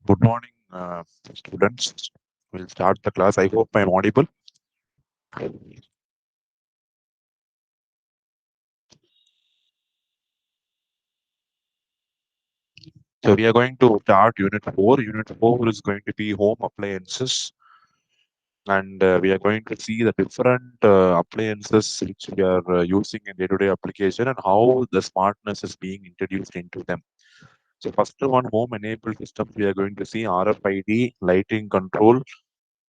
Good morning, students. We'll start the class. I hope I'm audible. So we are going to start Unit 4. Unit 4 is going to be home appliances. And we are going to see the different appliances which we are using in day-to-day application and how the smartness is being introduced into them. So first one, home-enabled systems. We are going to see RFID, lighting control,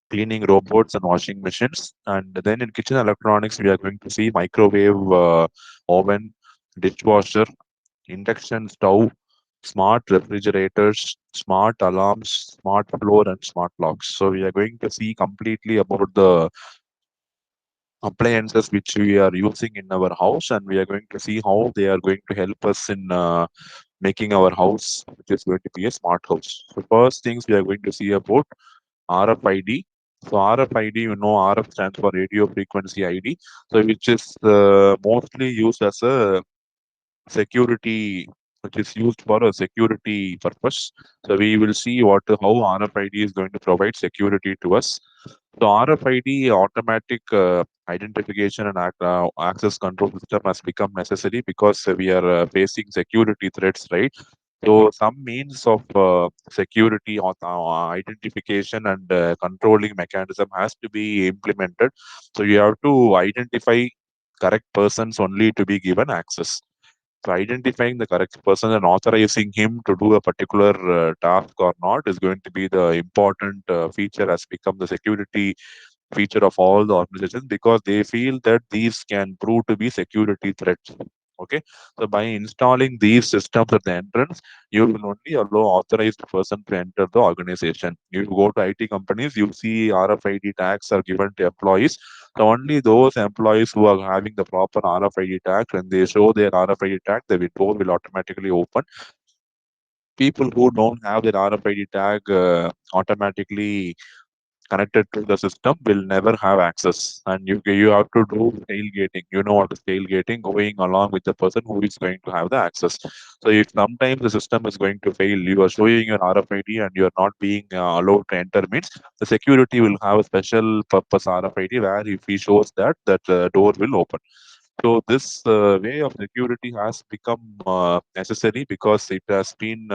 cleaning robots and washing machines. And then in kitchen electronics, we are going to see microwave, oven, dishwasher, induction stove, smart refrigerators, smart alarms, smart floor, and smart locks. So we are going to see completely about the appliances which we are using in our house, and we are going to see how they are going to help us in making our house, which is going to be a smart house. So first things we are going to see about RFID. So RFID, RF stands for radio frequency ID. So which is mostly used as a security, which is used for a security purpose. So we will see how RFID is going to provide security to us. So RFID automatic identification and access control system has become necessary because we are facing security threats, right? So some means of security or identification and controlling mechanism has to be implemented. So you have to identify correct persons only to be given access. So identifying the correct person and authorizing him to do a particular task or not is going to be the important feature, has become the security feature of all the organizations because they feel that these can prove to be security threats. Okay, so by installing these systems at the entrance, you will only allow authorized person to enter the organization. You go to IT companies, you see RFID tags are given to employees. So only those employees who are having the proper RFID tag, when they show their RFID tag, the door will automatically open. People who don't have their RFID tag automatically connected to the system will never have access, and you have to do tailgating. You know what is tailgating? Going along with the person who is going to have the access. So if sometimes the system is going to fail, you are showing your RFID and you are not being allowed to enter, means the security will have a special purpose RFID where if he shows that door will open. So this way of security has become necessary because it has been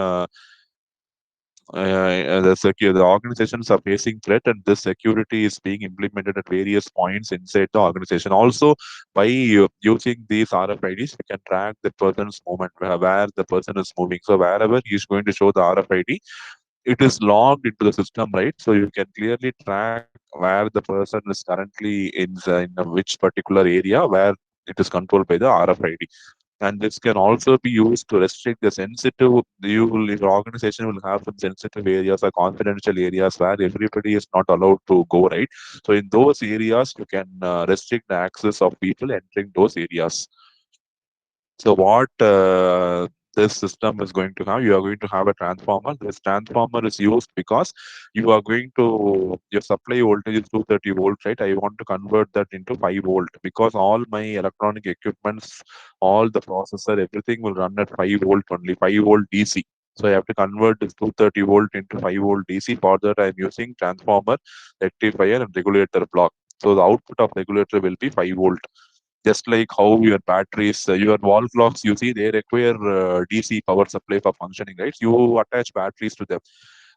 the organizations are facing threat, and this security is being implemented at various points inside the organization. Also, by using these RFIDs, we can track the person's movement, where the person is moving. So wherever he is going to show the RFID, it is logged into the system, right? So you can clearly track where the person is currently in which particular area where it is controlled by the RFID. And this can also be used to restrict the sensitive. Your organization will have some sensitive areas or confidential areas where everybody is not allowed to go, right? So in those areas, you can restrict the access of people entering those areas. So what this system is going to have, you are going to have a transformer. This transformer is used because you are going to, your supply voltage is 230 volt, right? I want to convert that into 5 volt because all my electronic equipments, all the processor, everything will run at 5 volt only, 5 volt DC. So I have to convert this 230 volt into 5 volt DC. For that, I am using transformer, rectifier, and regulator block. So the output of regulator will be 5 volt. Just like how your batteries, your wall clocks, you see, they require DC power supply for functioning, right? You attach batteries to them.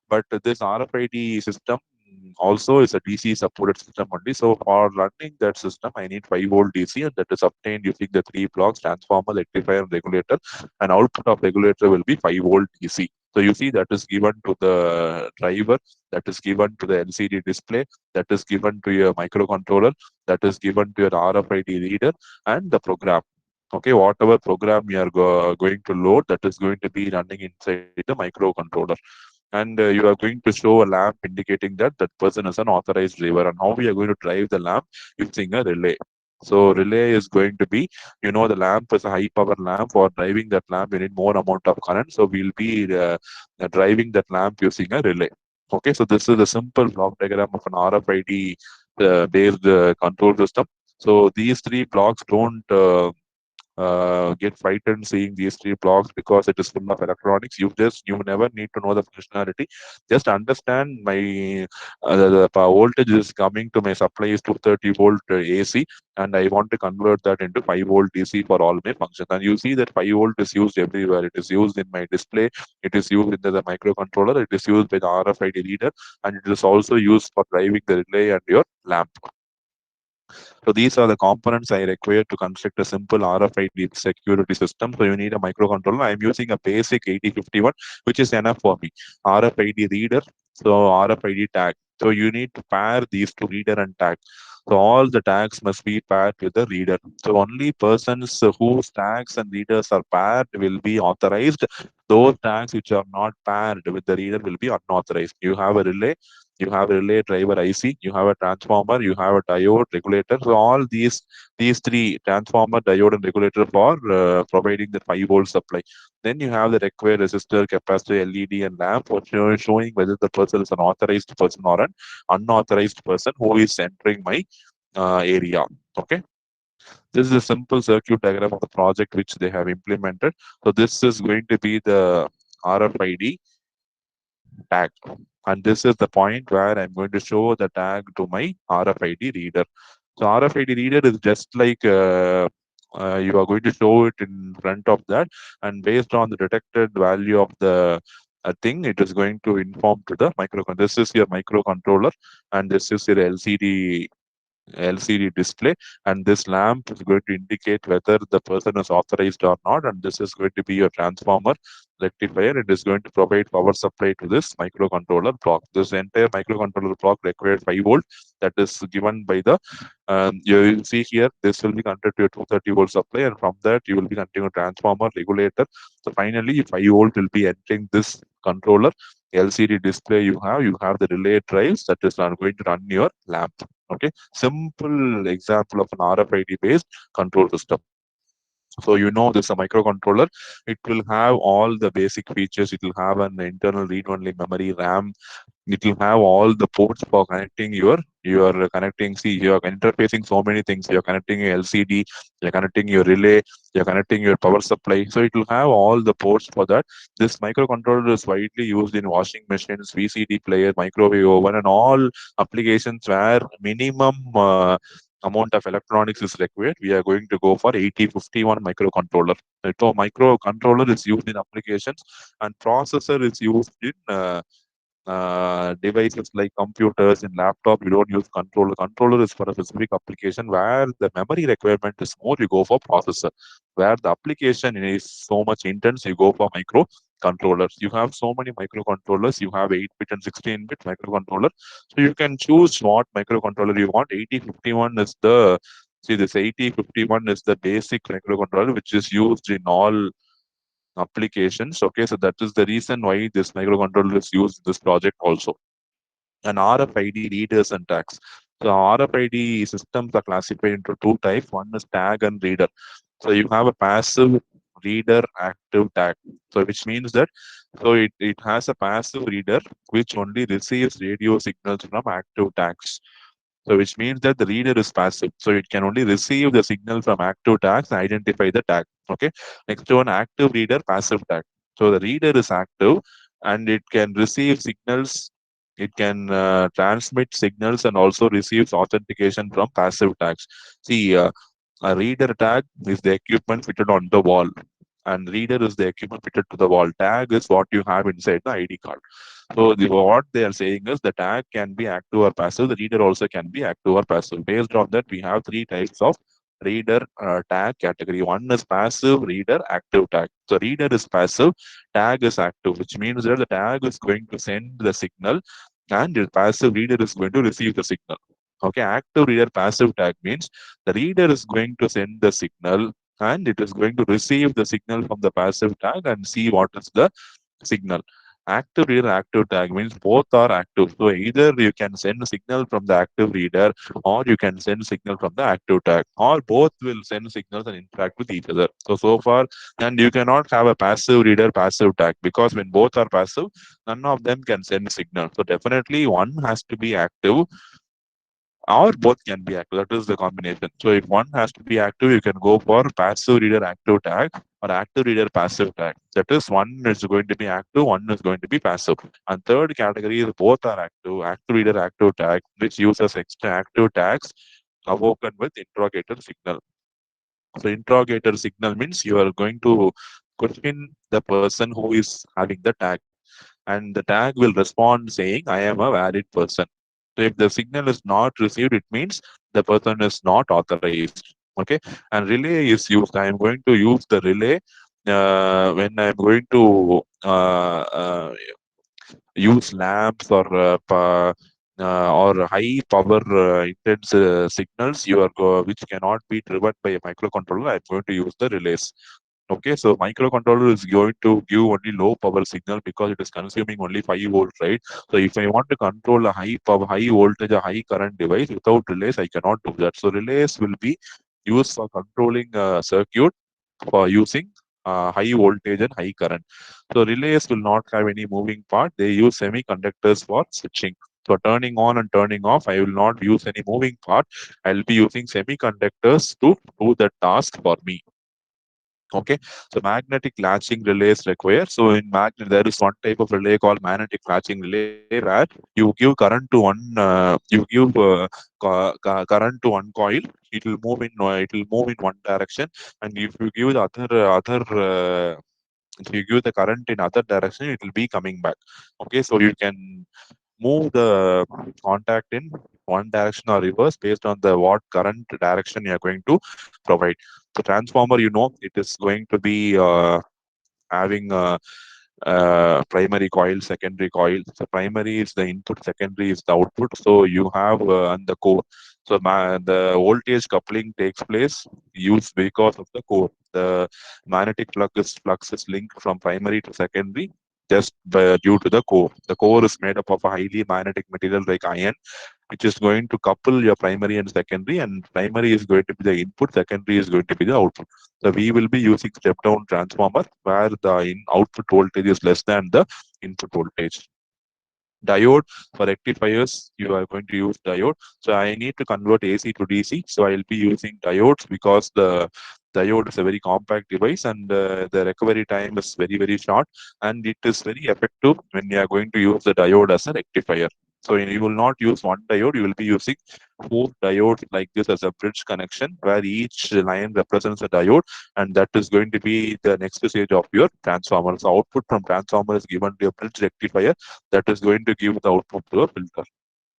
But this RFID system also is a DC supported system only. So for running that system, I need 5 volt DC, and that is obtained using the three blocks: transformer, rectifier, and regulator. And output of regulator will be 5 volt DC. So you see that is given to the driver, that is given to the LCD display, that is given to your microcontroller, that is given to your RFID reader, and the program. Okay, whatever program you are going to load, that is going to be running inside the microcontroller. And you are going to show a lamp indicating that that person is an authorized driver. And how we are going to drive the lamp? Using a relay. So relay is going to be, the lamp is a high power lamp. For driving that lamp, you need more amount of current. So we'll be driving that lamp using a relay. Okay, so this is a simple block diagram of an RFID based control system. So these three blocks don't get frightened seeing these three blocks because it is full of electronics. You never need to know the functionality. Just understand my the voltage is coming to my supply is 230-volt AC, and I want to convert that into 5-volt DC for all my functions. And you see that 5-volt is used everywhere. It is used in my display, it is used in the microcontroller, it is used by the RFID reader, and it is also used for driving the relay and your lamp. So these are the components I require to construct a simple RFID security system. So you need a microcontroller. I'm using a basic 8051, which is enough for me. RFID reader, so RFID tag. So you need to pair these two, reader and tag. So all the tags must be paired with the reader. So only persons whose tags and readers are paired will be authorized. Those tags which are not paired with the reader will be unauthorized. You have a relay, you have a relay driver IC, you have a transformer, you have a diode regulator. So all these three, transformer, diode, and regulator, for providing the 5-volt supply. Then you have the required resistor, capacitor, LED, and lamp for showing whether the person is an authorized person or an unauthorized person who is entering my area. Okay. This is a simple circuit diagram of the project which they have implemented. So this is going to be the RFID tag. And this is the point where I'm going to show the tag to my RFID reader. So RFID reader is just like you are going to show it in front of that, and based on the detected value of the thing, it is going to inform to the microcontroller. This is your microcontroller, and this is your LCD display, and this lamp is going to indicate whether the person is authorized or not, and this is going to be your transformer rectifier. It is going to provide power supply to this microcontroller block. This entire microcontroller block requires 5-volt, that is given by the you will see here. This will be connected to a 230-volt supply, and from that you will be connecting a transformer regulator. So finally 5-volt will be entering this controller. LCD display, you have the relay drives that is going to run your lamp. Okay, simple example of an RFID based control system. So this is a microcontroller. It will have all the basic features. It will have an internal read-only memory, RAM. It will have all the ports for connecting you're connecting. See, you're interfacing so many things. You're connecting your LCD, you're connecting your relay, you're connecting your power supply. So it will have all the ports for that. This microcontroller is widely used in washing machines, VCD player, microwave oven, and all applications where minimum amount of electronics is required. We are going to go for 8051 microcontroller. So microcontroller is used in applications, and processor is used in devices like computers and laptop. You don't use controller. Controller is for a specific application where the memory requirement is more. You go for processor. Where the application is so much intense, you go for microcontrollers. You have so many microcontrollers. You have 8-bit and 16-bit microcontroller. So you can choose what microcontroller you want. 8051 is the see this 8051 is the basic microcontroller which is used in all applications. Okay, so that is the reason why this microcontroller is used in this project also. And RFID readers and tags. So RFID systems are classified into two types. One is tag and reader. So you have a passive reader, active tag. So which means that it has a passive reader which only receives radio signals from active tags. So which means that the reader is passive. So it can only receive the signal from active tags and identify the tag. Okay. Next one, active reader, passive tag. So the reader is active and it can receive signals. It can transmit signals and also receives authentication from passive tags. See, a reader tag is the equipment fitted on the wall, and reader is the equipment fitted to the wall. Tag is what you have inside the ID card. So what they are saying is the tag can be active or passive. The reader also can be active or passive. Based on that, we have three types of reader tag category. One is passive, reader, active tag. So reader is passive, tag is active, which means that the tag is going to send the signal and the passive reader is going to receive the signal. Okay, active reader, passive tag means the reader is going to send the signal and it is going to receive the signal from the passive tag and see what is the signal. Active reader, active tag means both are active. So either you can send a signal from the active reader or you can send signal from the active tag, or both will send signals and interact with each other. So far, and you cannot have a passive reader, passive tag, because when both are passive, none of them can send signal. So definitely one has to be active or both can be active. That is the combination. So if one has to be active, you can go for passive reader active tag or active reader passive tag. That is, one is going to be active, one is going to be passive. And third category is both are active, active reader active tag, which uses extra active tags awoken with interrogator signal. So interrogator signal means you are going to question the person who is having the tag, and the tag will respond saying, I am a valid person. So if the signal is not received, it means the person is not authorized. Okay. And relay is used. I am going to use the relay when I'm going to use lamps or high power intense signals which cannot be driven by a microcontroller. I'm going to use the relays. Okay, so microcontroller is going to give only low power signal because it is consuming only 5 volts, right? So if I want to control a high power, high voltage, a high current device without relays, I cannot do that. So relays will be used for controlling a circuit for using high voltage and high current. So relays will not have any moving part. They use semiconductors for switching. So turning on and turning off, I will not use any moving part. I'll be using semiconductors to do the task for me. Okay, so magnetic latching relays require. So in magnet, there is one type of relay called magnetic latching relay where you give current to one, you give current to one coil. It will move in one direction, and if you give the if you give the current in other direction, it will be coming back. Okay, so you can move the contact in one direction or reverse based on the what current direction you are going to provide. So transformer, it is going to be having primary coil, secondary coil. So primary is the input, secondary is the output. So you have and the core. So the voltage coupling takes place used because of the core. The magnetic flux is linked from primary to secondary just due to the core. The core is made up of a highly magnetic material like iron, which is going to couple your primary and secondary, and primary is going to be the input, secondary is going to be the output. So we will be using step down transformer where the output voltage is less than the input voltage. Diode, for rectifiers, you are going to use diode. So I need to convert AC to DC. So I'll be using diodes because the diode is a very compact device, and the recovery time is very, very short, and it is very effective when you are going to use the diode as a rectifier. So you will not use one diode, you will be using four diodes like this as a bridge connection where each line represents a diode, and that is going to be the next stage of your transformer. So output from transformer is given to a bridge rectifier that is going to give the output to a filter.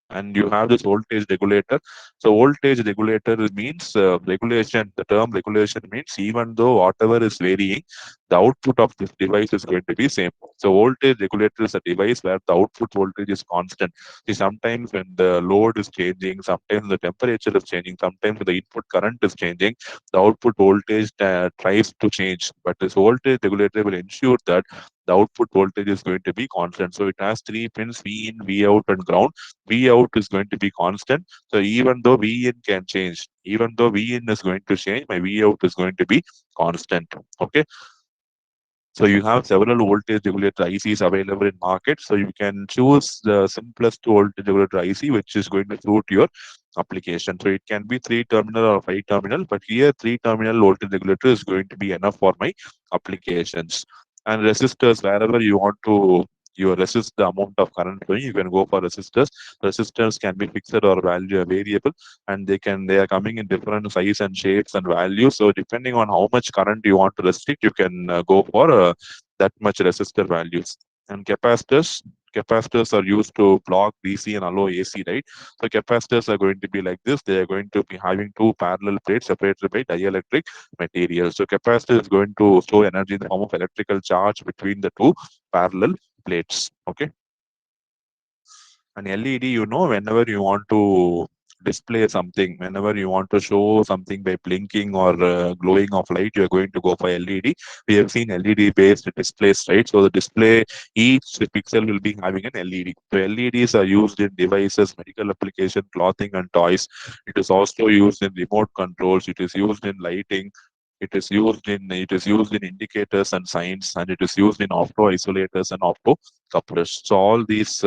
And you have this voltage regulator. So voltage regulator means regulation. The term regulation means even though whatever is varying, the output of this device is going to be same. So voltage regulator is a device where the output voltage is constant. See, sometimes when the load is changing, sometimes the temperature is changing, sometimes the input current is changing, the output voltage tries to change. But this voltage regulator will ensure that the output voltage is going to be constant. So it has three pins: V in, V out, and ground. V out is going to be constant. So even though V in can change, even though V in is going to change, my V out is going to be constant. Okay. So you have several voltage regulator ICs available in market. So you can choose the simplest voltage regulator IC, which is going to suit your application. So it can be 3 terminal or 5 terminal, but here 3 terminal voltage regulator is going to be enough for my applications. And resistors, wherever you want to you resist the amount of current flowing, you can go for resistors. Resistors can be fixed or variable, and they are coming in different size and shapes and values. So depending on how much current you want to restrict, you can go for that much resistor values. And capacitors are used to block DC and allow AC, right? So capacitors are going to be like this. They are going to be having two parallel plates separated by dielectric material. So capacitor is going to store energy in the form of electrical charge between the two parallel plates. Okay. An LED, whenever you want to display something, whenever you want to show something by blinking or glowing of light, you're going to go for LED. We have seen LED based displays, right? So the display, each pixel will be having an LED. So LEDs are used in devices, medical application, clothing, and toys. It is also used in remote controls. It is used in lighting. It is used in indicators and signs, and it is used in opto isolators and opto couplers. So all these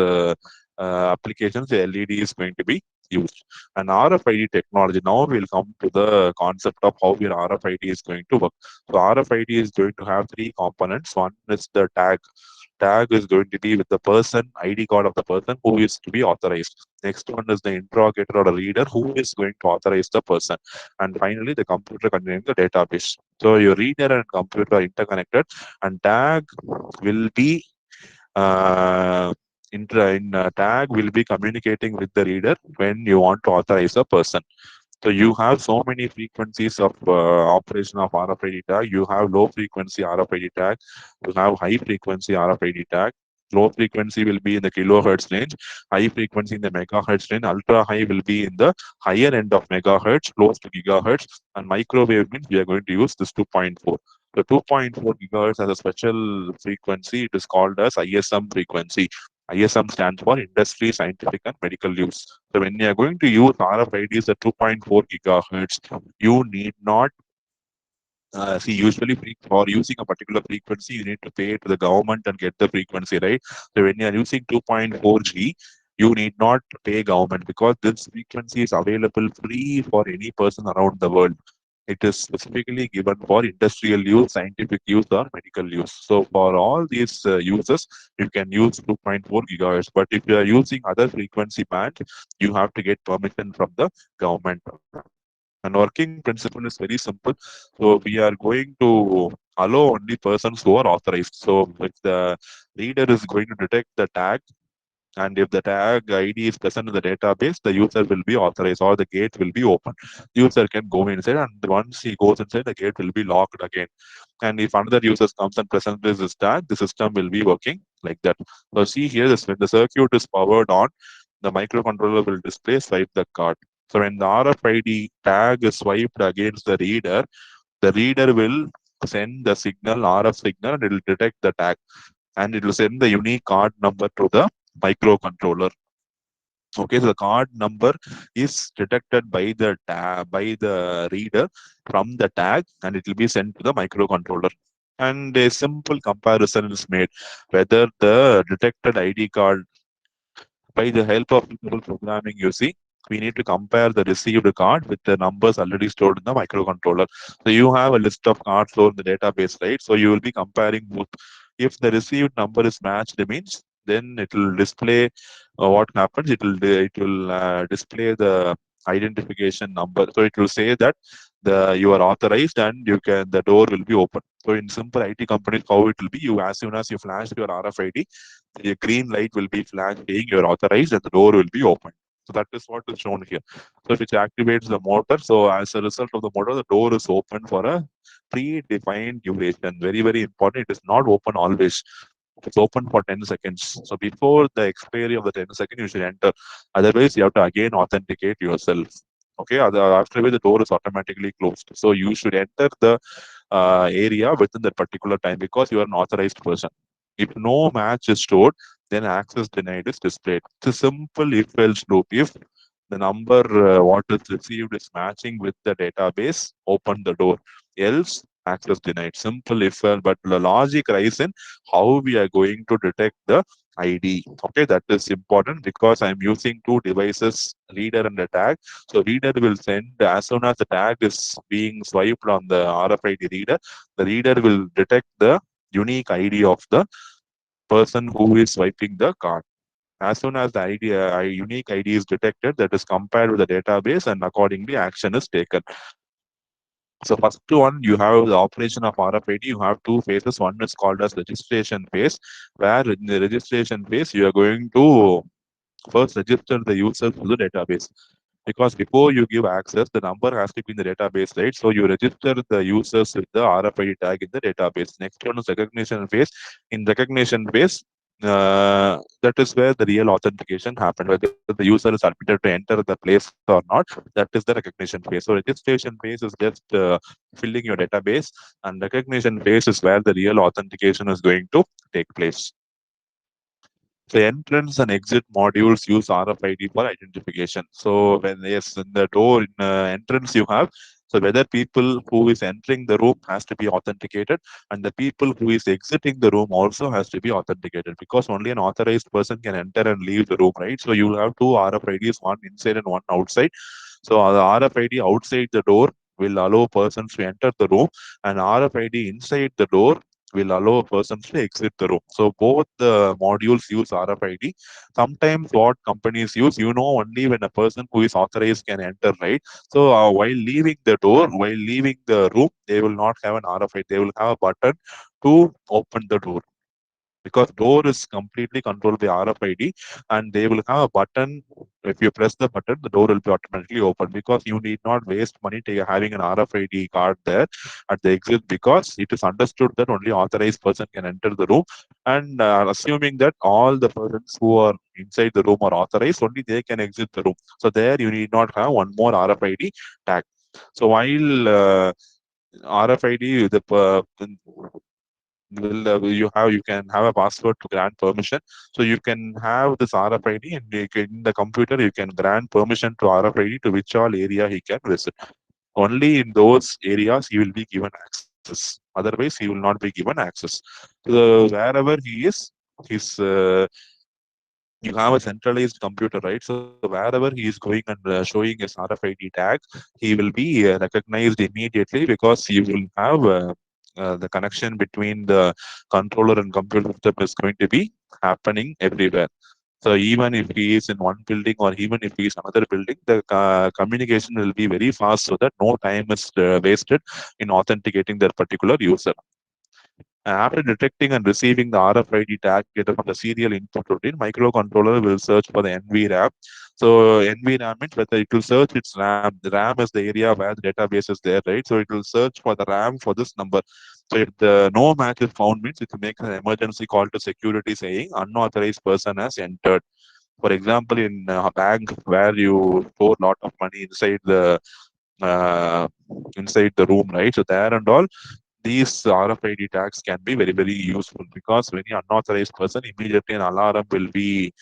applications, the LED is going to be used. And RFID technology, now we'll come to the concept of how your RFID is going to work. So RFID is going to have three components. One is the tag. Tag is going to be with the person, ID card of the person who is to be authorized. Next one is the interrogator or the reader who is going to authorize the person. And finally, the computer containing the database. So your reader and computer are interconnected, and tag will be tag will be communicating with the reader when you want to authorize a person. So you have so many frequencies of operation of RFID tag. You have low frequency RFID tag. You have high frequency RFID tag. Low frequency will be in the kilohertz range. High frequency in the megahertz range. Ultra high will be in the higher end of megahertz, close to gigahertz. And microwave means we are going to use this 2.4. So 2.4 gigahertz has a special frequency. It is called as ISM frequency. ISM stands for Industry, Scientific, and Medical Use. So when you are going to use RFIDs at 2.4 gigahertz, you need not see, usually for using a particular frequency, you need to pay to the government and get the frequency, right? So when you are using 2.4 G, you need not pay government because this frequency is available free for any person around the world. It is specifically given for industrial use, scientific use, or medical use. So for all these uses, you can use 2.4 gigahertz. But if you are using other frequency band, you have to get permission from the government. And working principle is very simple. So we are going to allow only persons who are authorized. So if the reader is going to detect the tag, and if the tag ID is present in the database, the user will be authorized or the gate will be open. User can go inside, and once he goes inside, the gate will be locked again. And if another user comes and presents this tag, the system will be working like that. So see here, this when the circuit is powered on, the microcontroller will display swipe the card. So when the RFID tag is swiped against the reader will send the signal, RF signal, and it will detect the tag, and it will send the unique card number to the microcontroller. Okay, so the card number is detected by the reader from the tag, and it will be sent to the microcontroller. And a simple comparison is made whether the detected ID card, by the help of reasonable programming, you see, we need to compare the received card with the numbers already stored in the microcontroller. So you have a list of cards stored in the database, right? So you will be comparing both. If the received number is matched, it means then it will display what happens. It will display the identification number. So it will say that you are authorized and the door will be open. So in simple IT companies, how it will be, you as soon as you flash your RFID, the green light will be flashed saying you're authorized and the door will be open. So that is what is shown here. So which activates the motor. So as a result of the motor, the door is open for a predefined duration. Very, very important. It is not open always. It's open for 10 seconds. So before the expiry of the 10 seconds, you should enter. Otherwise, you have to again authenticate yourself. Okay, after the door is automatically closed. So you should enter the area within that particular time because you are an authorized person. If no match is stored, then access denied is displayed. It's a simple if-else loop. If the number what is received is matching with the database, open the door. Else, access denied. Simple if-else, but the logic lies in how we are going to detect the ID. Okay, that is important because I'm using two devices, reader and the tag. So reader will send as soon as the tag is being swiped on the RFID reader, the reader will detect the unique ID of the person who is swiping the card. As soon as the unique ID is detected, that is compared with the database, and accordingly action is taken. So first one, you have the operation of RFID. You have two phases. One is called as registration phase, where in the registration phase, you are going to first register the user to the database. Because before you give access, the number has to be in the database, right? So you register the users with the RFID tag in the database. Next one is recognition phase. In recognition phase, that is where the real authentication happens. Whether the user is admitted to enter the place or not, that is the recognition phase. So registration phase is just filling your database, and recognition phase is where the real authentication is going to take place. The entrance and exit modules use RFID for identification. So when yes, in the door in entrance you have So whether people who is entering the room has to be authenticated, and the people who is exiting the room also has to be authenticated, because only an authorized person can enter and leave the room, right? So you will have two RFIDs, one inside and one outside. So the RFID outside the door will allow persons to enter the room, and RFID inside the door will allow persons to exit the room. So both the modules use RFID. Sometimes what companies use, only when a person who is authorized can enter, right? So while leaving the door, while leaving the room, they will not have an RFID. They will have a button to open the door, because door is completely controlled by RFID, and they will have a button. If you press the button, the door will be automatically open, because you need not waste money having an RFID card there at the exit, because it is understood that only authorized person can enter the room, and assuming that all the persons who are inside the room are authorized, only they can exit the room. So there you need not have one more RFID tag. So while RFID, you can have a password to grant permission. So you can have this RFID, and in the computer you can grant permission to RFID to which all area he can visit. Only in those areas he will be given access. Otherwise, he will not be given access. So wherever he is, his you have a centralized computer, right? So wherever he is going and showing his RFID tag, he will be recognized immediately, because you will have the connection between the controller and computer system is going to be happening everywhere. So even if he is in one building, or even if he is another building, the communication will be very fast, so that no time is wasted in authenticating that particular user. After detecting and receiving the RFID tag data from the serial input routine, microcontroller will search for the NVRAM. So NVRAM means whether it will search its RAM. The RAM is the area where the database is there, right? So it will search for the RAM for this number. So if the no match is found, means it will make an emergency call to security saying unauthorized person has entered. For example, in a bank where you store a lot of money uh, inside the room, right? So there and all, these RFID tags can be very, very useful, because when you unauthorized person, immediately an alarm will be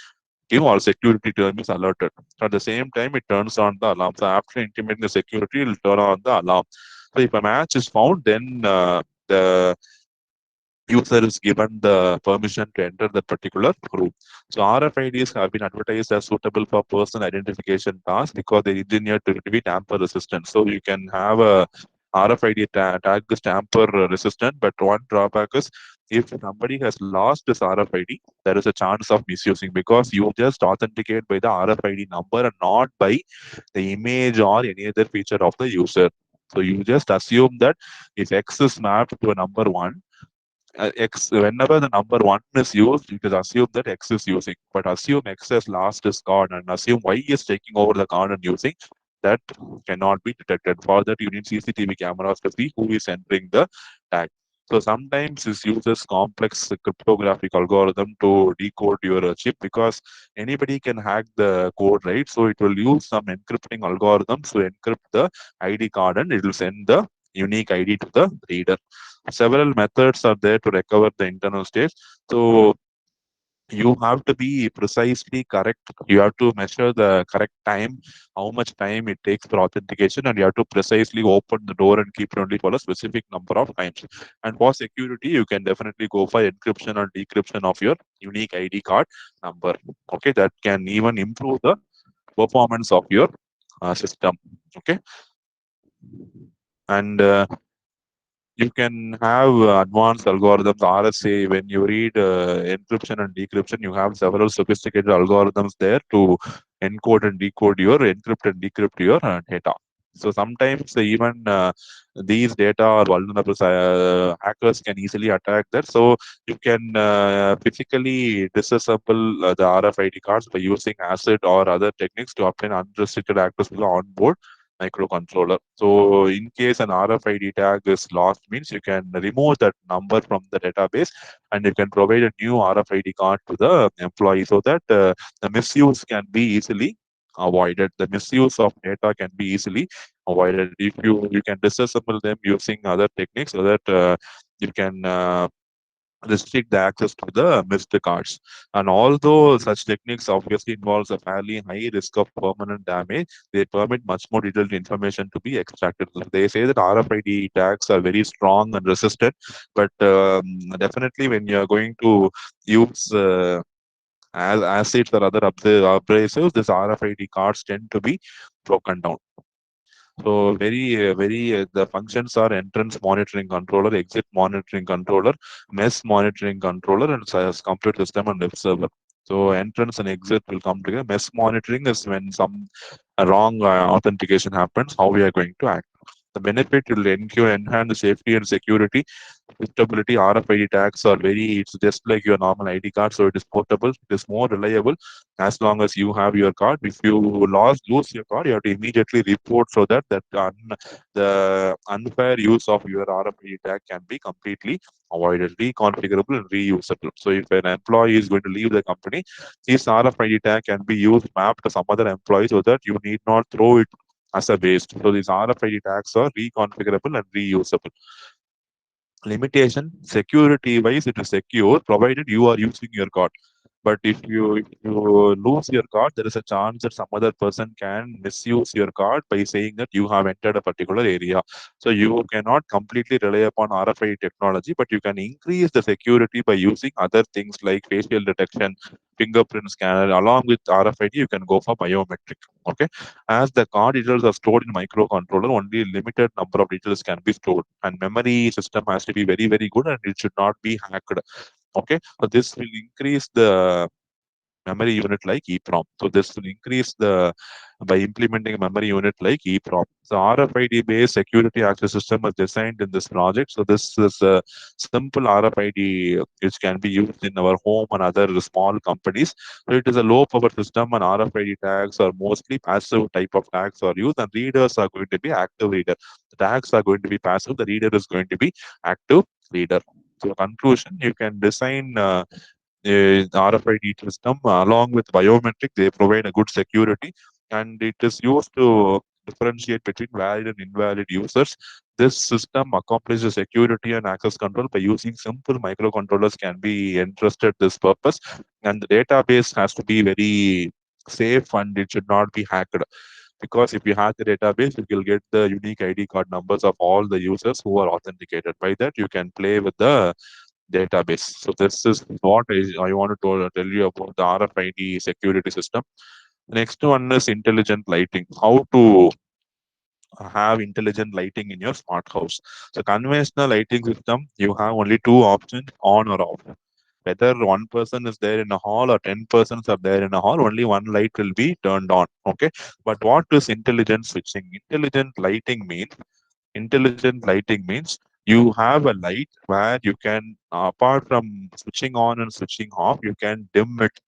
given, or security term is alerted. So at the same time, it turns on the alarm. So after intimating the security, it will turn on the alarm. So if a match is found, then the user is given the permission to enter that particular room. So RFIDs have been advertised as suitable for personal identification tasks, because they're engineered to be tamper resistant. So you can have a RFID tag is tamper resistant, but one drawback is, if somebody has lost this RFID, there is a chance of misusing, because you just authenticate by the RFID number and not by the image or any other feature of the user. So you just assume that if X is mapped to a number one, X, whenever the number one is used, you can assume that X is using. But assume X has lost his card, and assume Y is taking over the card and using. That cannot be detected. For that, you need CCTV cameras to see who is entering the tag. So sometimes this uses complex cryptographic algorithm to decode your chip, because anybody can hack the code, right? So it will use some encrypting algorithms to encrypt the ID card, and it will send the unique ID to the reader. Several methods are there to recover the internal state. So you have to be precisely correct. You have to measure the correct time, how much time it takes for authentication, and you have to precisely open the door and keep it only for a specific number of times. And for security, you can definitely go for encryption or decryption of your unique ID card number. Okay, that can even improve the performance of your system. Okay, and you can have advanced algorithms, RSA. When you read encryption and decryption, you have several sophisticated algorithms there to encode and decode your, encrypt and decrypt your data. So sometimes even these data are vulnerable. Hackers can easily attack that. So you can physically disassemble the RFID cards by using ACID or other techniques to obtain unrestricted access to the onboard microcontroller. So in case an RFID tag is lost, means you can remove that number from the database, and you can provide a new RFID card to the employee, so that the misuse can be easily avoided. The misuse of data can be easily avoided if you can disassemble them using other techniques, so that you can restrict the access to the missed cards. And although such techniques obviously involves a fairly high risk of permanent damage, they permit much more detailed information to be extracted. They say that RFID tags are very strong and resistant, but definitely when you are going to use as acids or other abrasives, this RFID cards tend to be broken down. So the functions are entrance monitoring controller, exit monitoring controller, mesh monitoring controller, and computer system and web server. So entrance and exit will come together. Mesh monitoring is when some wrong authentication happens, how we are going to act. The benefit will enhance the safety and security. Portability RFID tags are it's just like your normal ID card, so it is portable, it is more reliable as long as you have your card. If you lose your card, you have to immediately report so that the unfair use of your RFID tag can be completely avoided, reconfigurable and reusable. So if an employee is going to leave the company, this RFID tag can be used mapped to some other employee so that you need not throw it as a waste. So these RFID tags are reconfigurable and reusable. Limitation, security wise, it is secure provided you are using your card. But if you lose your card, there is a chance that some other person can misuse your card by saying that you have entered a particular area. So you cannot completely rely upon RFID technology, but you can increase the security by using other things like facial detection, fingerprint scanner. Along with RFID, you can go for biometric. Okay, as the card details are stored in microcontroller, only limited number of details can be stored, and memory system has to be very good, and it should not be hacked. Okay, so this will increase the memory unit like EEPROM. So this will increase the by implementing a memory unit like EEPROM. So RFID based security access system is designed in this project. So this is a simple RFID which can be used in our home and other small companies. So it is a low power system, and RFID tags are mostly passive type of tags are used, and readers are going to be active reader. The tags are going to be passive. The reader is going to be active reader. So conclusion, you can design RFID system along with biometric. They provide a good security, and it is used to differentiate between valid and invalid users. This system accomplishes security and access control by using simple microcontrollers can be entrusted this purpose, and the database has to be very safe and it should not be hacked, because if you hack the database, you will get the unique ID card numbers of all the users who are authenticated. By that, you can play with the database. So this is what I wanted to tell you about the RFID security system. The next one is intelligent lighting. How to have intelligent lighting in your smart house. So conventional lighting system, you have only two options, on or off. Whether one person is there in a hall or 10 persons are there in a hall, only one light will be turned on. Okay. But what is intelligent switching? Intelligent lighting means you have a light where you can, apart from switching on and switching off, you can dim it.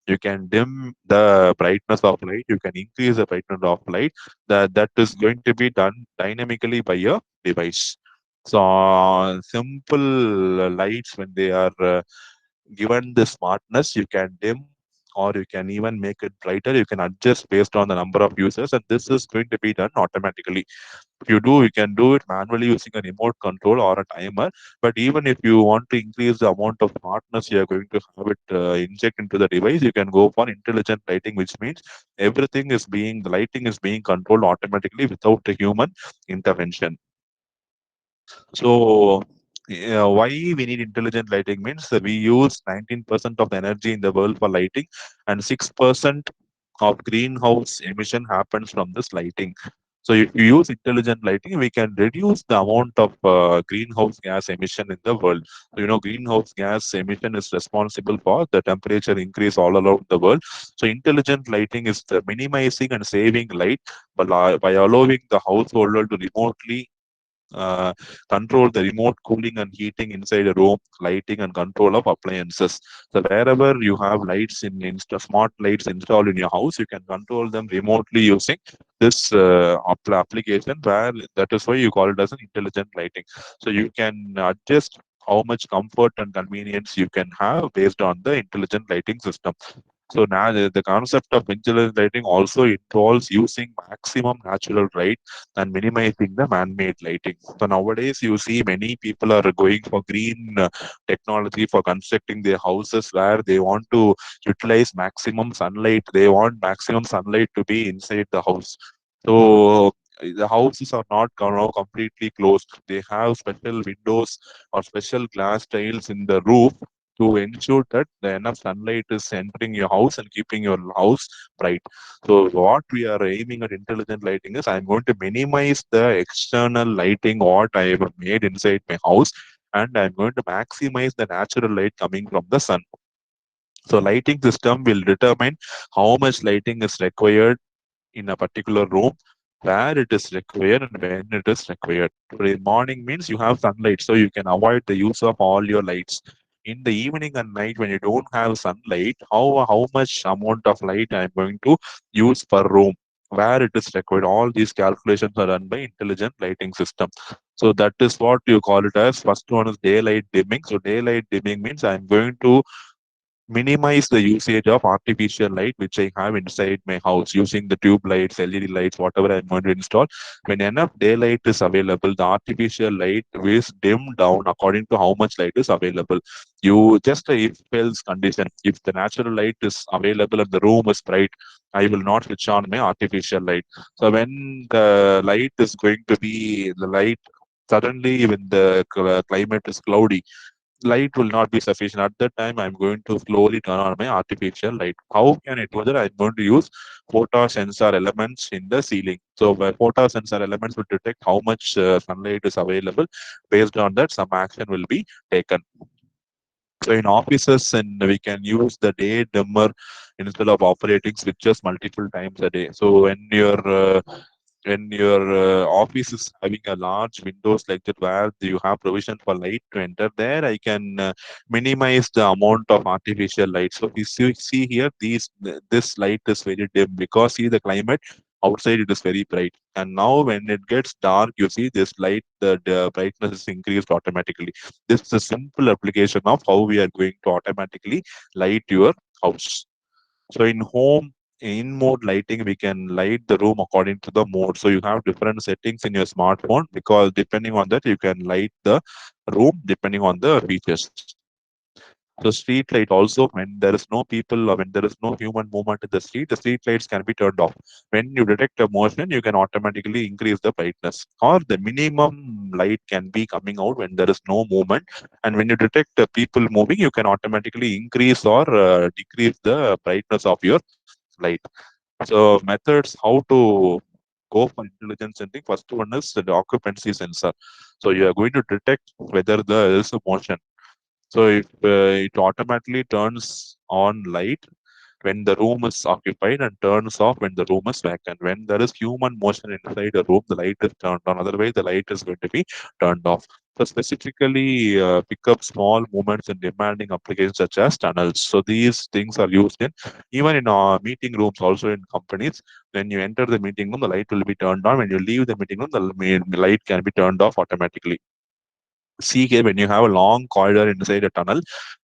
You can dim the brightness of light. You can increase the brightness of light. That is going to be done dynamically by your device. So simple lights, when they are given the smartness, you can dim or you can even make it brighter. You can adjust based on the number of users, and this is going to be done automatically. If you can do it manually using a remote control or a timer. But even if you want to increase the amount of smartness you are going to have it inject into the device, you can go for intelligent lighting, which means the lighting is being controlled automatically without a human intervention. So, why we need intelligent lighting means that we use 19% of the energy in the world for lighting, and 6% of greenhouse emission happens from this lighting. So, if you use intelligent lighting, we can reduce the amount of greenhouse gas emission in the world. So, greenhouse gas emission is responsible for the temperature increase all around the world. So, intelligent lighting is the minimizing and saving light by allowing the householder to remotely uh, control the remote cooling and heating inside a room, lighting and control of appliances. So wherever you have lights smart lights installed in your house, you can control them remotely using this application. Where that is why you call it as an intelligent lighting. So you can adjust how much comfort and convenience you can have based on the intelligent lighting system. So now the concept of intelligent lighting also involves using maximum natural light and minimizing the man-made lighting. So nowadays you see many people are going for green technology for constructing their houses where they want to utilize maximum sunlight. They want maximum sunlight to be inside the house. So the houses are not now completely closed. They have special windows or special glass tiles in the roof to ensure that the enough sunlight is entering your house and keeping your house bright. So what we are aiming at intelligent lighting is I'm going to minimize the external lighting what I have made inside my house, and I'm going to maximize the natural light coming from the sun. So lighting system will determine how much lighting is required in a particular room, where it is required and when it is required. Today morning means you have sunlight, so you can avoid the use of all your lights. In the evening and night, when you don't have sunlight, how much amount of light I'm going to use per room, where it is required. All these calculations are done by intelligent lighting system. So that is what you call it as. First one is daylight dimming. So daylight dimming means I'm going to minimize the usage of artificial light which I have inside my house using the tube lights, LED lights, whatever I'm going to install. When enough daylight is available, the artificial light is dimmed down according to how much light is available. You just a if else condition. If the natural light is available and the room is bright, I will not switch on my artificial light. So when the light is going to be the light suddenly when the climate is cloudy, light will not be sufficient. At that time, I'm going to slowly turn on my artificial light. How can I do that? I'm going to use photo sensor elements in the ceiling. So, by photo sensor elements will detect how much sunlight is available. Based on that, some action will be taken. So, in offices, and we can use the day dimmer instead of operating switches multiple times a day. So, when your office is having a large windows like that where you have provision for light to enter there, I can minimize the amount of artificial light. So you see here this light is very dim because see the climate outside it is very bright, and now when it gets dark you see this light, the brightness is increased automatically. This is a simple application of how we are going to automatically light your house. So in home, in mode lighting, we can light the room according to the mode. So you have different settings in your smartphone because depending on that, you can light the room depending on the features. So street light also, when there is no people or when there is no human movement in the street lights can be turned off. When you detect a motion, you can automatically increase the brightness. Or the minimum light can be coming out when there is no movement. And when you detect people moving, you can automatically increase or decrease the brightness of your light. So methods how to go for intelligence sensing. First one is the occupancy sensor. So you are going to detect whether there is a motion. So if it automatically turns on light when the room is occupied and turns off when the room is vacant. When there is human motion inside a room, the light is turned on. Otherwise, the light is going to be turned off. So specifically pick up small movements in demanding applications such as tunnels. So these things are used in even in meeting rooms, also in companies. When you enter the meeting room, the light will be turned on. When you leave the meeting room, the light can be turned off automatically. See here, when you have a long corridor inside a tunnel,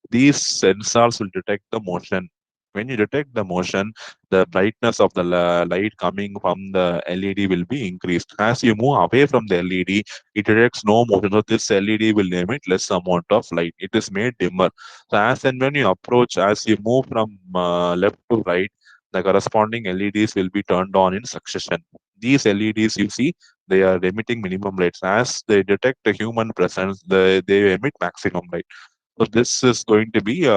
these sensors will detect the motion. When you detect the motion, the brightness of the light coming from the LED will be increased. As you move away from the LED, it detects no motion. So this LED will emit less amount of light. It is made dimmer. So as and when you approach, as you move from left to right, the corresponding LEDs will be turned on in succession. These LEDs you see, they are emitting minimum lights. As they detect a human presence, they emit maximum light. So this is going to be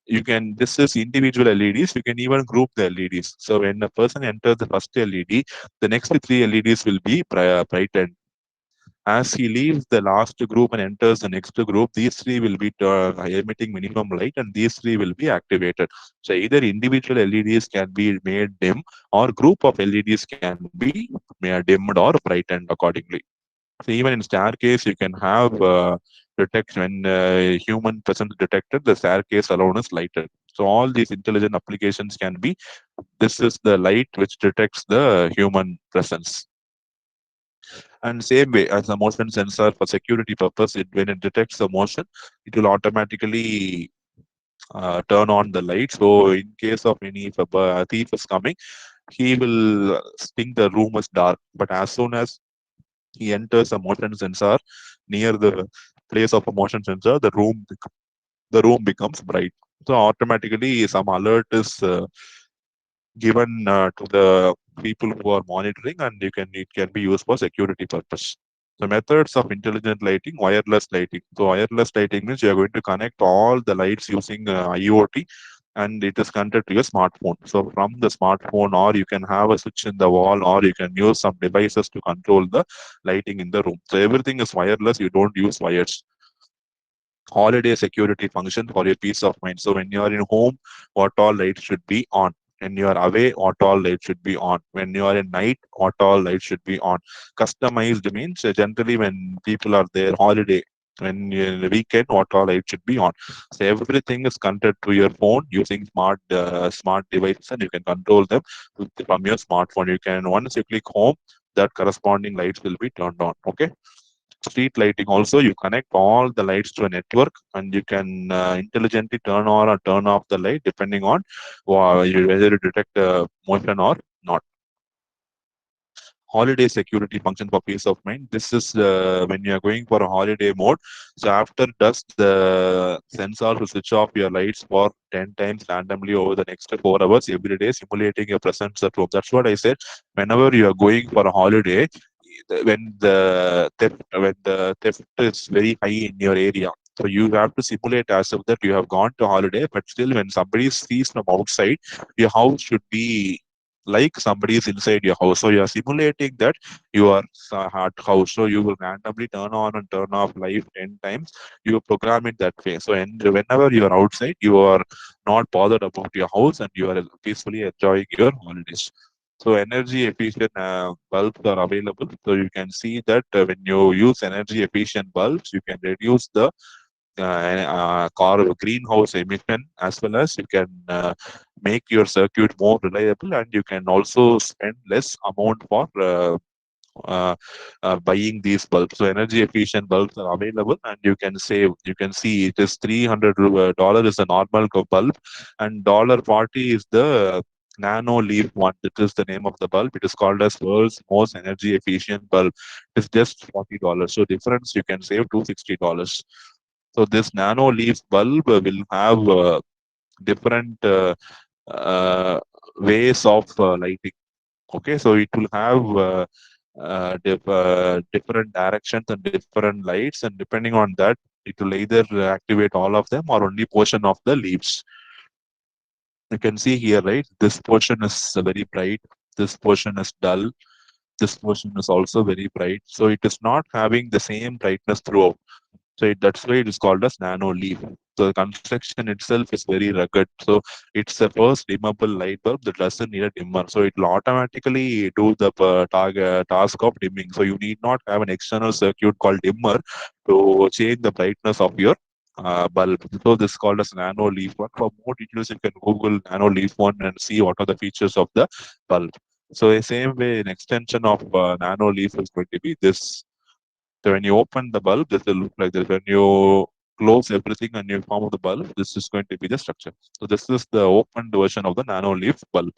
you can this is individual LEDs. You can even group the LEDs. So when a person enters the first LED, the next three LEDs will be brightened. As he leaves the last group and enters the next group, these three will be emitting minimum light and these three will be activated. So either individual LEDs can be made dim or group of LEDs can be made dimmed or brightened accordingly. So even in staircase, you can have detection when human presence detected, the staircase alone is lighted. So all these intelligent applications can be. This is the light which detects the human presence. And same way as a motion sensor for security purpose, when it detects the motion, it will automatically turn on the light. So in case of any, if a thief is coming, he will think the room is dark. But as soon as he enters a motion sensor near the place of a motion sensor, the room becomes bright. So automatically some alert is given to the people who are monitoring, and it can be used for security purpose. The methods of intelligent lighting: wireless lighting. So wireless lighting means you are going to connect all the lights using IoT, and it is connected to your smartphone. So from the smartphone, or you can have a switch in the wall, or you can use some devices to control the lighting in the room. So everything is wireless. You don't use wires. Holiday security function for your peace of mind. So when you are in home, what all lights should be on. When you are away, what all lights should be on. When you are in night, what all lights should be on. Customized means generally when people are there holiday, when you're in the weekend, what all lights should be on. So everything is connected to your phone using smart devices, and you can control them from your smartphone. You can, once you click home, that corresponding lights will be turned on. Okay. Street lighting also, you connect all the lights to a network, and you can intelligently turn on or turn off the light depending on whether you detect motion or not. Holiday security function for peace of mind. This is when you are going for a holiday mode. So after dusk, the sensor will switch off your lights for 10 times randomly over the next 4 hours every day, simulating your presence at home. That's what I said. Whenever you are going for a holiday, when the theft is very high in your area, so you have to simulate as if that you have gone to holiday, but still when somebody sees from outside, your house should be like somebody is inside your house. So you are simulating that you are at house. So you will randomly turn on and turn off light 10 times. You program it that way. So and whenever you are outside, you are not bothered about your house, and you are peacefully enjoying your holidays. So energy efficient bulbs are available. So you can see that when you use energy efficient bulbs, you can reduce the car greenhouse emission, as well as you can make your circuit more reliable, and you can also spend less amount for uh, buying these bulbs. So energy efficient bulbs are available, and you can save. You can see it is $300 is a normal bulb, and $40 is the nano leaf one. That is the name of the bulb. It is called as world's most energy efficient bulb. It's just $40. So difference you can save $260. So this nano leaf bulb will have different ways of lighting. Okay, so it will have different directions and different lights, and depending on that, it will either activate all of them or only portion of the leaves. You can see here, right? This portion is very bright. This portion is dull. This portion is also very bright. So it is not having the same brightness throughout. So that's why it is called as nano leaf. So the construction itself is very rugged. So it's the first dimmable light bulb that doesn't need a dimmer. So it will automatically do the task of dimming. So you need not have an external circuit called dimmer to change the brightness of your bulb. So this is called as nano leaf one. For more details, you can Google nano leaf one and see what are the features of the bulb. So the same way, an extension of nano leaf is going to be this. So when you open the bulb, this will look like this. When you close everything and you form the bulb, this is going to be the structure. So this is the opened version of the nano leaf bulb.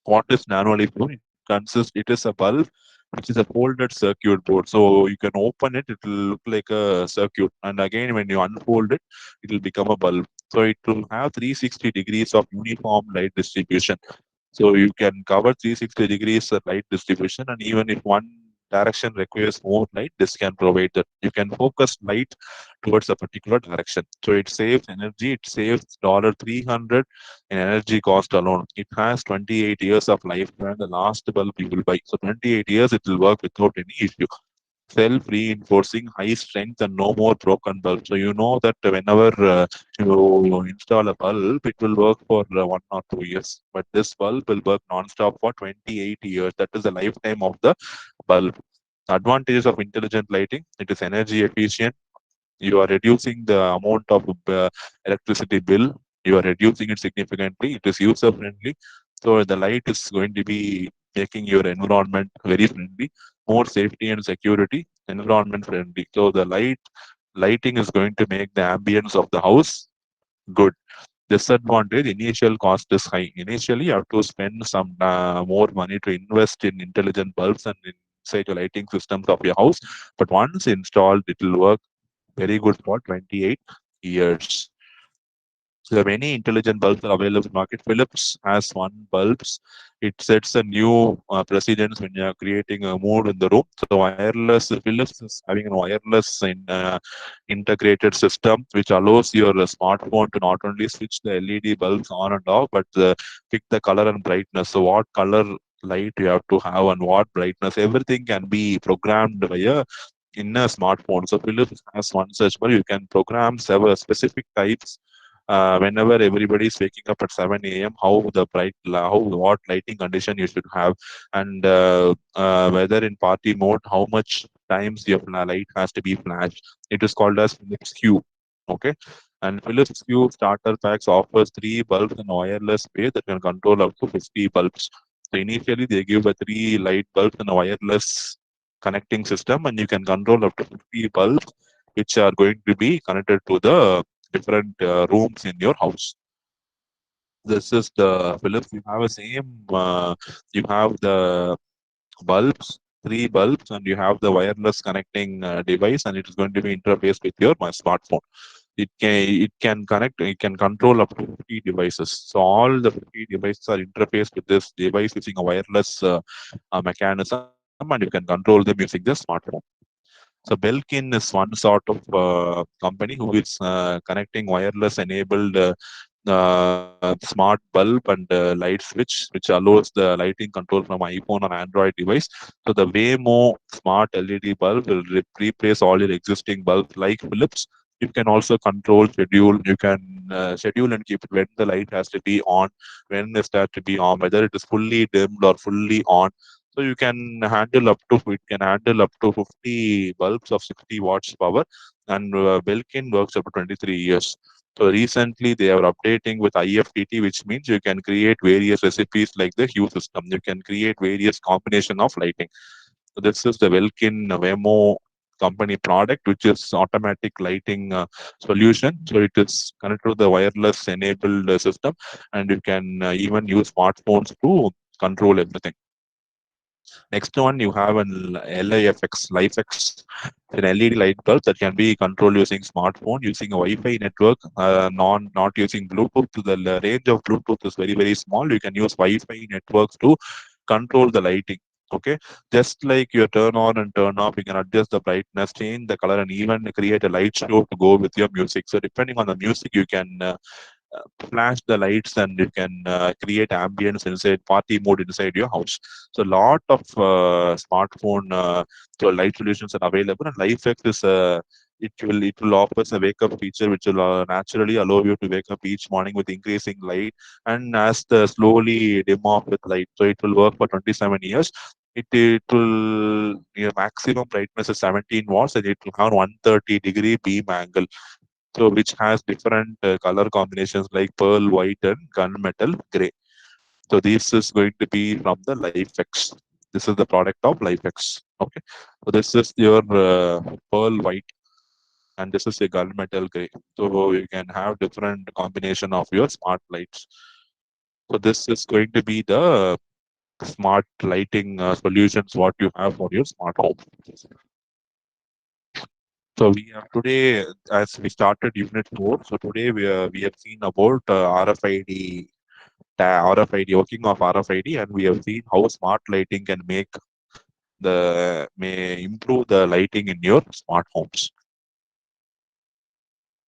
What is nano leaf bulb? It is a bulb which is a folded circuit board. So you can open it, it will look like a circuit. And again, when you unfold it, it will become a bulb. So it will have 360 degrees of uniform light distribution. So you can cover 360 degrees light distribution, and even if one direction requires more light, this can provide that. You can focus light towards a particular direction. So it saves energy. It saves $300 in energy cost alone. It has 28 years of lifespan. The last bulb you will buy. So 28 years it will work without any issue. Self-reinforcing, high strength, and no more broken bulb. So you know that whenever you install a bulb, it will work for 1 or 2 years. But this bulb will work non-stop for 28 years. That is the lifetime of the bulb. Advantages of intelligent lighting: it is energy efficient. You are reducing the amount of electricity bill. You are reducing it significantly. It is user friendly. So the light is going to be making your environment very friendly. More safety and security, environment friendly. So the lighting is going to make the ambience of the house Good. Disadvantage, initial cost is high. Initially, you have to spend some more money to invest in intelligent bulbs and inside your lighting systems of your house. But once installed, it will work very good for 28 years. So there are many intelligent bulbs are available in the market. Philips has one bulbs. It sets a new precedence when you are creating a mood in the room. So wireless, Philips is having a wireless integrated system which allows your smartphone to not only switch the LED bulbs on and off, but pick the color and brightness. So what color light you have to have and what brightness, everything can be programmed via in a smartphone. So Philips has one such bar. You can program several specific types whenever everybody is waking up at 7 a.m. How the how what lighting condition you should have, and whether in party mode, how much times your light has to be flashed. It is called as Philips Hue. Okay. And Philips Hue starter packs offers three bulbs in wireless way that can control up to 50 bulbs. So initially they give a three light bulbs in a wireless connecting system, and you can control up to 50 bulbs which are going to be connected to the different rooms in your house. This is the Philips. You have a same. You have the bulbs, three bulbs, and you have the wireless connecting device, and it is going to be interfaced with your my smartphone. It can connect. It can control up to 50 devices. So all the 50 devices are interfaced with this device using a wireless mechanism, and you can control them using the smartphone. So Belkin is one sort of company who is connecting wireless enabled smart bulb and light switch, which allows the lighting control from iPhone or Android device. So the Waymo smart LED bulb will replace all your existing bulbs like Philips. You can also control schedule. You can schedule and keep it when the light has to be on, when it has to be on, whether it is fully dimmed or fully on. So you can handle up to it can handle up to 50 bulbs of 60 watts power, and Belkin works up to 23 years. So recently they are updating with IFTT, which means you can create various recipes like the Hue system. You can create various combination of lighting. So this is the Belkin Wemo company product, which is automatic lighting solution. So it is connected to the wireless enabled system, and you can even use smartphones to control everything. Next one, you have an LIFX, LIFX, an LED light bulb that can be controlled using smartphone, using a Wi-Fi network, not using Bluetooth. The range of Bluetooth is very, very small. You can use Wi-Fi networks to control the lighting. Okay, just like your turn on and turn off, you can adjust the brightness, change the color, and even create a light show to go with your music. So depending on the music, you can flash the lights, and you can create ambience inside party mode inside your house. So lot of smartphone so light solutions are available, and LifeX is it will offers a wake up feature which will naturally allow you to wake up each morning with increasing light, and as the slowly dim off with light. So it will work for 27 years. It will your maximum brightness is 17 watts, and it will have 130-degree beam angle, so which has different color combinations like pearl white and gunmetal gray. So this is going to be from the LifeX. This is the product of LifeX. Okay. So this is your pearl white, and this is a gunmetal gray. So you can have different combination of your smart lights. So this is going to be the smart lighting solutions what you have for your smart home. So we have today, as we started Unit 4, so today we have seen about RFID, RFID, working of RFID, and we have seen how smart lighting can may improve the lighting in your smart homes.